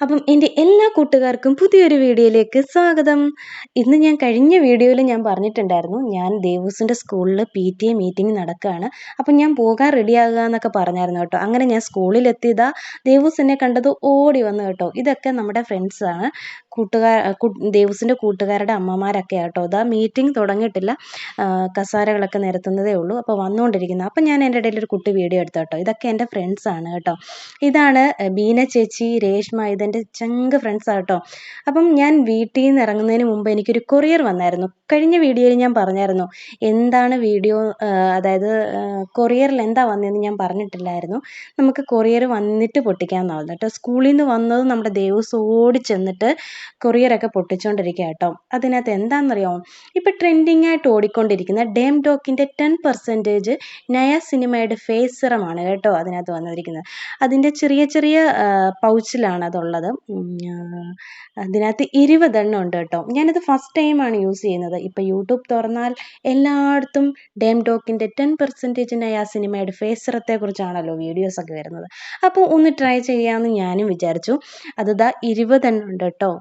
അപ്പം എൻ്റെ എല്ലാ കൂട്ടുകാർക്കും പുതിയൊരു വീഡിയോയിലേക്ക് സ്വാഗതം. ഇന്ന് ഞാൻ കഴിഞ്ഞ വീഡിയോയിൽ ഞാൻ പറഞ്ഞിട്ടുണ്ടായിരുന്നു, ഞാൻ ദേവൂസിൻ്റെ സ്കൂളിൽ PTA മീറ്റിംഗ് നടക്കുകയാണ്. അപ്പം ഞാൻ പോകാൻ റെഡിയാകുക എന്നൊക്കെ പറഞ്ഞായിരുന്നു കേട്ടോ. അങ്ങനെ ഞാൻ സ്കൂളിലെത്തിയതാ ദേവൂസ് എന്നെ കണ്ടത് ഓടി വന്നു കേട്ടോ. ഇതൊക്കെ നമ്മുടെ ഫ്രണ്ട്സാണ്, ദേവൂസിൻ്റെ കൂട്ടുകാരുടെ അമ്മമാരൊക്കെ കേട്ടോ. ഇതാ മീറ്റിംഗ് തുടങ്ങിയിട്ടില്ല, കസാരകളൊക്കെ നിരത്തുന്നതേ ഉള്ളൂ. അപ്പോൾ വന്നുകൊണ്ടിരിക്കുന്നത്. അപ്പം ഞാൻ എൻ്റെ ഇടയിൽ ഒരു കുട്ടി വീഡിയോ എടുത്തു കേട്ടോ. ഇതൊക്കെ എൻ്റെ ഫ്രണ്ട്സാണ് കേട്ടോ. ഇതാണ് ബീന ചേച്ചി, രേഷ്മ, ഇതെൻ്റെ ചങ്ക് ഫ്രണ്ട്സാണ് കേട്ടോ. അപ്പം ഞാൻ വീട്ടിൽ നിന്ന് ഇറങ്ങുന്നതിന് മുമ്പ് എനിക്കൊരു കൊറിയർ വന്നായിരുന്നു. കഴിഞ്ഞ വീഡിയോയിൽ ഞാൻ പറഞ്ഞായിരുന്നു എന്താണ് വീഡിയോ, അതായത് കൊറിയറിൽ എന്താ വന്നതെന്ന് ഞാൻ പറഞ്ഞിട്ടില്ലായിരുന്നു. നമുക്ക് കൊറിയർ വന്നിട്ട് പൊട്ടിക്കാമെന്നാവുന്നു കേട്ടോ. സ്കൂളിൽ നിന്ന് വന്നത് നമ്മുടെ ദേവൂസ് ഓടി ചെന്നിട്ട് കൊറിയറൊക്കെ പൊട്ടിച്ചുകൊണ്ടിരിക്കുക കേട്ടോ. അതിനകത്ത് എന്താണെന്നറിയാമോ, ഇപ്പം ട്രെൻഡിങ് ആയിട്ട് ഓടിക്കൊണ്ടിരിക്കുന്ന ഡേം ഡോക്കിൻ്റെ 10% നയ സിനിമയുടെ ഫേസ് സിറമാണ് കേട്ടോ അതിനകത്ത് വന്നിരിക്കുന്നത്. അതിൻ്റെ ചെറിയ ചെറിയ പൗച്ചിലാണ് അതുള്ളത്. അതിനകത്ത് 20 എണ്ണം ഉണ്ട് കേട്ടോ. ഞാനിത് ഫസ്റ്റ് ടൈമാണ് യൂസ് ചെയ്യുന്നത്. ഇപ്പം യൂട്യൂബ് തുറന്നാൽ എല്ലായിടത്തും ഡേം ഡോക്കിൻ്റെ 10% നയ സിനിമയുടെ ഫേസ് സിറത്തെക്കുറിച്ചാണല്ലോ വീഡിയോസൊക്കെ വരുന്നത്. അപ്പോൾ ഒന്ന് ട്രൈ ചെയ്യാമെന്ന് ഞാനും വിചാരിച്ചു. അത് 20 എണ്ണം ഉണ്ട് കേട്ടോ.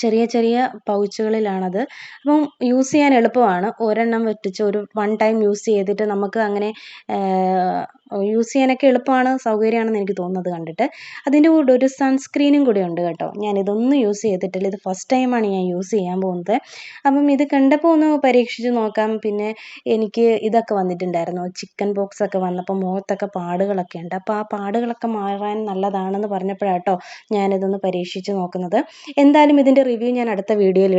ചെറിയ ചെറിയ പൗച്ചുകളിലാണത്. അപ്പം യൂസ് ചെയ്യാൻ എളുപ്പമാണ്. ഒരെണ്ണം വെട്ടിച്ച് ഒരു 1 ടൈം യൂസ് ചെയ്തിട്ട് നമുക്ക് അങ്ങനെ യൂസ് ചെയ്യാനൊക്കെ എളുപ്പമാണ്, സൗകര്യമാണെന്ന് എനിക്ക് തോന്നുന്നത് കണ്ടിട്ട്. അതിൻ്റെ കൂടെ ഒരു സൺസ്ക്രീനും കൂടി ഉണ്ട് കേട്ടോ. ഞാനിതൊന്നും യൂസ് ചെയ്തിട്ടില്ല, ഇത് ഫസ്റ്റ് ടൈമാണ് ഞാൻ യൂസ് ചെയ്യാൻ പോകുന്നത്. അപ്പം ഇത് കണ്ടപ്പോൾ ഒന്ന് പരീക്ഷിച്ച് നോക്കാം. പിന്നെ എനിക്ക് ഇതൊക്കെ വന്നിട്ടുണ്ടായിരുന്നു, ചിക്കൻ ബോക്സ് ഒക്കെ വന്നപ്പോൾ മുഖത്തൊക്കെ പാടുകളൊക്കെ ഉണ്ട്. അപ്പോൾ ആ പാടുകളൊക്കെ മാറാൻ നല്ലതാണെന്ന് പറഞ്ഞപ്പോഴാട്ടോ ഞാനിതൊന്ന് പരീക്ഷിച്ച് നോക്കുന്നത്. എന്തായാലും ഇതിൻ്റെ റിവ്യൂ ഞാൻ അടുത്ത വീഡിയോയിൽ